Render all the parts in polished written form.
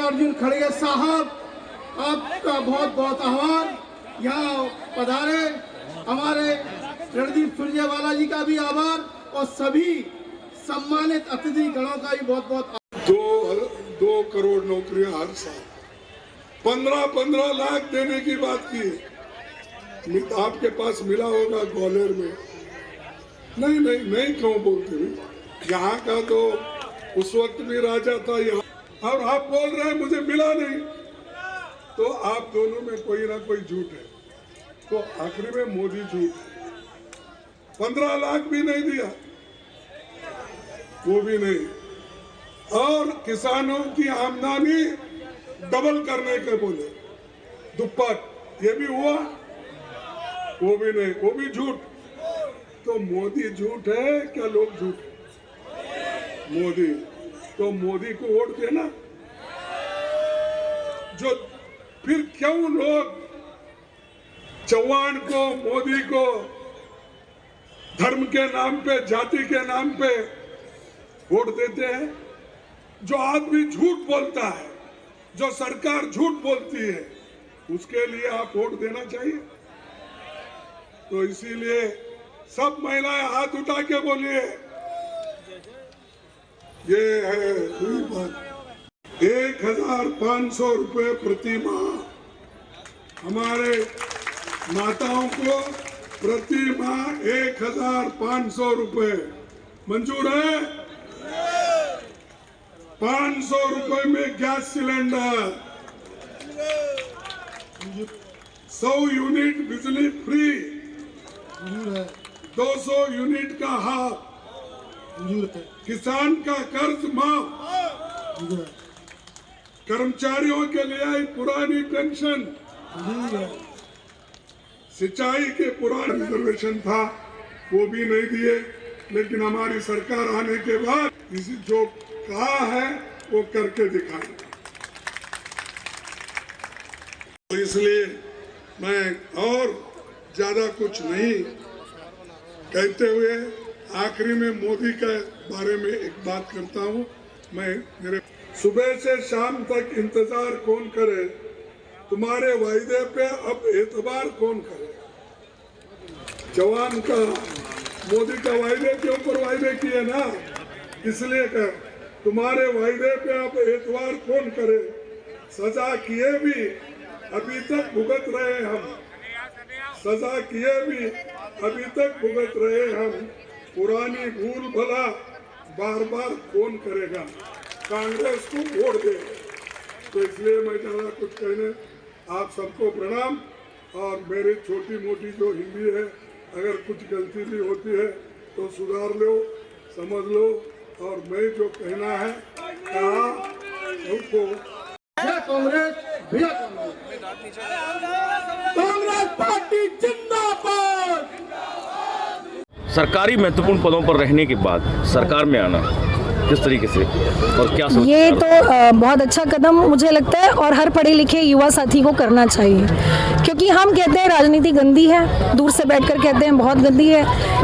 मल्लिकार्जुन खड़गे साहब, आपका बहुत बहुत आभार। यहाँ पधारे हमारे रणदीप सुरजेवाला जी का भी आभार और सभी सम्मानित अतिथि गणों का भी बहुत बहुत। 2 करोड़ नौकरियां हर साल, 15-15 लाख देने की बात की है। आपके पास मिला होगा ग्वालियर में। नहीं क्यों बोलते भी, यहाँ का तो उस वक्त भी राजा था यहाँ, और आप बोल रहे हैं मुझे मिला नहीं, तो आप दोनों में कोई ना कोई झूठ है। तो आखिरी में मोदी झूठ, 15 लाख भी नहीं दिया, वो भी नहीं, और किसानों की आमदनी डबल करने के बोले, दुप्पट, ये भी हुआ, वो भी नहीं, वो भी झूठ। तो मोदी झूठ है क्या लोग झूठ? मोदी, तो मोदी को वोट देना। जो फिर क्यों लोग चौहान को, मोदी को धर्म के नाम पे, जाति के नाम पे वोट देते हैं? जो आदमी झूठ बोलता है, जो सरकार झूठ बोलती है, उसके लिए आप वोट देना चाहिए। तो इसीलिए सब महिलाएं हाथ उठा के बोलिए, ये है हुई बात। 1500 रुपए प्रति माह हमारे माताओं को, प्रति माह 1500 रुपए मंजूर है। 500 रुपए में गैस सिलेंडर, 100 यूनिट बिजली फ्री, 200 यूनिट का हाफ, किसान का कर्ज माफ, कर्मचारियों के लिए आई पुरानी पेंशन, सिंचाई के पुराना रिजर्वेशन था वो भी नहीं दिए। लेकिन हमारी सरकार आने के बाद इसी जो कहा है वो करके दिखाएंगे। तो इसलिए मैं और ज्यादा कुछ नहीं कहते हुए आखिरी में मोदी के बारे में एक बात करता हूं। मैं मेरे सुबह से शाम तक इंतजार कौन करे, तुम्हारे वायदे पे अब एतबार कौन करे। जवान का मोदी का वायदे के ऊपर वायदे किए ना, इसलिए कर तुम्हारे वायदे पे अब एतबार कौन करे। सजा किए भी अभी तक भुगत रहे हम, सजा किए भी अभी तक भुगत रहे हम। पुरानी भूल भला बार बार कौन करेगा, कांग्रेस को वोट दे। तो इसलिए मैं ज्यादा कुछ कहने, आप सबको प्रणाम। और मेरी छोटी मोटी जो हिंदी है, अगर कुछ गलती भी होती है तो सुधार लो, समझ लो। और मैं जो कहना है कहा उनको, कांग्रेस भैया, कांग्रेस पार्टी जिंदाबाद। सरकारी महत्वपूर्ण पदों पर रहने के बाद सरकार में आना किस तरीके से और क्या सोचते हैं? ये तो बहुत अच्छा कदम मुझे लगता है, और हर पढ़े लिखे युवा साथी को करना चाहिए। क्योंकि हम कहते हैं राजनीति गंदी है, दूर से बैठकर कहते हैं बहुत गंदी है,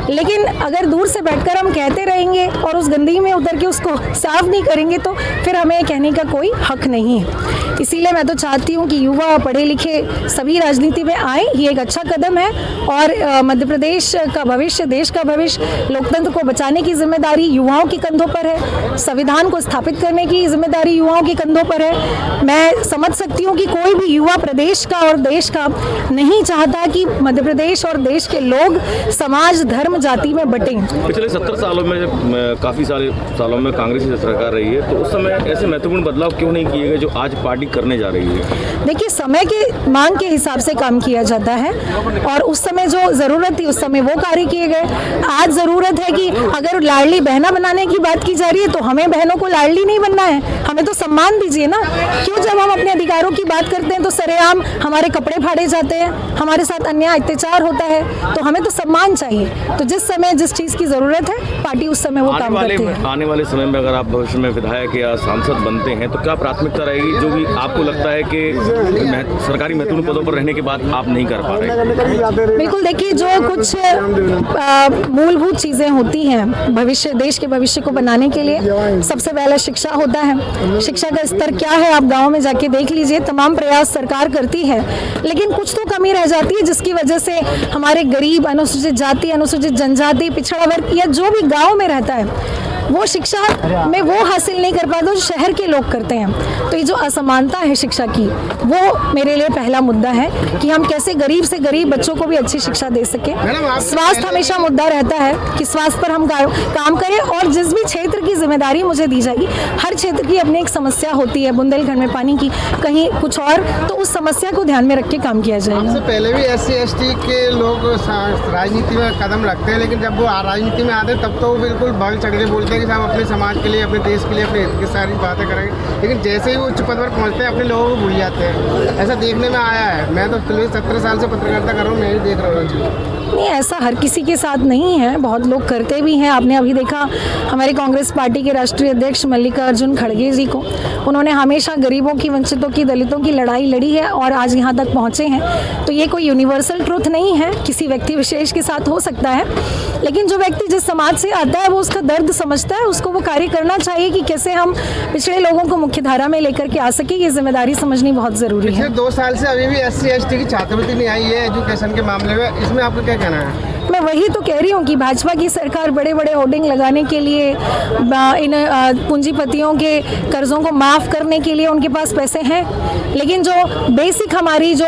लेकिन अगर दूर से बैठकर हम कहते रहेंगे और उस गंदगी में उतर के उसको साफ नहीं करेंगे तो फिर हमें कहने का कोई हक नहीं है। इसीलिए मैं तो चाहती हूँ कि युवा पढ़े लिखे सभी राजनीति में आए। ये एक अच्छा कदम है और मध्य प्रदेश का भविष्य, देश का भविष्य, लोकतंत्र को बचाने की जिम्मेदारी युवाओं के कंधों पर है। संविधान को स्थापित करने की जिम्मेदारी युवाओं के कंधों पर है। मैं समझ सकती हूँ कि कोई भी युवा प्रदेश का और देश का नहीं चाहता कि मध्य प्रदेश और देश के लोग समाज, धर्म, जाति में बटें। पिछले 70 सालों में, काफ़ी सारे सालों में कांग्रेस की सरकार रही है, तो उस समय ऐसे महत्वपूर्ण बदलाव क्यों नहीं किए गए जो आज पार्टी करने जा रही है? देखिए, समय के मांग के हिसाब से काम किया जाता है और उस समय जो ज़रूरत थी उस समय वो कार्य किए गए। आज ज़रूरत है कि अगर लाडली बहना बनाने की बात की जा रही है तो हमें बहनों को लाडली नहीं बनना है, हमें तो सम्मान दीजिए ना। क्यों जब हम अपने अधिकारों की बात करते हैं तो सरेआम हमारे कपड़े फाड़े जाते हैं, हमारे साथ अन्याय अत्याचार होता है, तो हमें तो सम्मान चाहिए। तो जिस समय जिस चीज़ की ज़रूरत है पार्टी उस समय वो काम करती है। आने वाले समय में अगर आप भविष्य में विधायक या सांसद बनते हैं तो क्या प्राथमिकता रहेगी जो भी आपको लगता है कि सरकारी महत्वपूर्ण पदों पर रहने के बाद आप नहीं कर पा रहे? बिल्कुल, देखिए, जो कुछ मूलभूत चीज़ें होती हैं भविष्य, देश के भविष्य को बनाने के लिए, सबसे पहला शिक्षा होता है। शिक्षा का स्तर क्या है आप गांव में जाके देख लीजिए। तमाम प्रयास सरकार करती है, लेकिन कुछ तो कमी रह जाती है जिसकी वजह से हमारे गरीब, अनुसूचित जाति, अनुसूचित जनजाति, पिछड़ा वर्ग या जो भी गांव में रहता है वो शिक्षा में वो हासिल नहीं कर पाते जो शहर के लोग करते हैं। तो ये जो असमानता है शिक्षा की, वो मेरे लिए पहला मुद्दा है कि हम कैसे गरीब से गरीब बच्चों को भी अच्छी शिक्षा दे सके। स्वास्थ्य हमेशा मुद्दा रहता है कि स्वास्थ्य पर हम काम करें, और जिस भी क्षेत्र की जिम्मेदारी मुझे दी जाएगी, हर क्षेत्र की अपनी एक समस्या होती है, बुंदेलखंड में पानी की, कहीं कुछ और, तो उस समस्या को ध्यान में रख के काम किया जाएगा। इससे पहले भी SC/ST के लोग राजनीति में कदम रखते हैं, लेकिन जब वो राजनीति में आते हैं तब तो वो बिल्कुल बढ़ चढ़ के बोलते हैं कि हम अपने समाज के लिए, अपने देश के लिए, अपने हित की सारी बातें करेंगे, लेकिन जैसे ही वो उच्च पद पर पहुंचते हैं अपने लोगों को भूल जाते हैं। ऐसा देखने में आया है। मैं तो 17 साल से पत्रकारिता कर रहा हूँ, मैं ही देख रहा हूँ। नहीं, ऐसा हर किसी के साथ नहीं है, बहुत लोग करते भी हैं। आपने अभी देखा हमारी कांग्रेस पार्टी के राष्ट्रीय अध्यक्ष मल्लिकार्जुन खड़गे जी को, उन्होंने हमेशा गरीबों की, वंचितों की, दलितों की लड़ाई लड़ी है और आज यहाँ तक पहुँचे हैं। तो ये कोई यूनिवर्सल ट्रूथ नहीं है, किसी व्यक्ति विशेष के साथ हो सकता है, लेकिन जो व्यक्ति जिस समाज से आता है वो उसका दर्द समझता है, उसको वो कार्य करना चाहिए कि कैसे हम पिछड़े लोगों को मुख्य धारा में लेकर के आ सके। ये जिम्मेदारी समझनी बहुत ज़रूरी है। 2 साल से अभी भी SC/ST की छात्रवृत्ति नहीं आई है एजुकेशन के मामले में, इसमें आपका क्या कहना है? मैं वही तो कह रही हूँ कि भाजपा की सरकार बड़े बड़े होर्डिंग लगाने के लिए, इन पूंजीपतियों के कर्जों को माफ़ करने के लिए उनके पास पैसे हैं, लेकिन जो बेसिक हमारी जो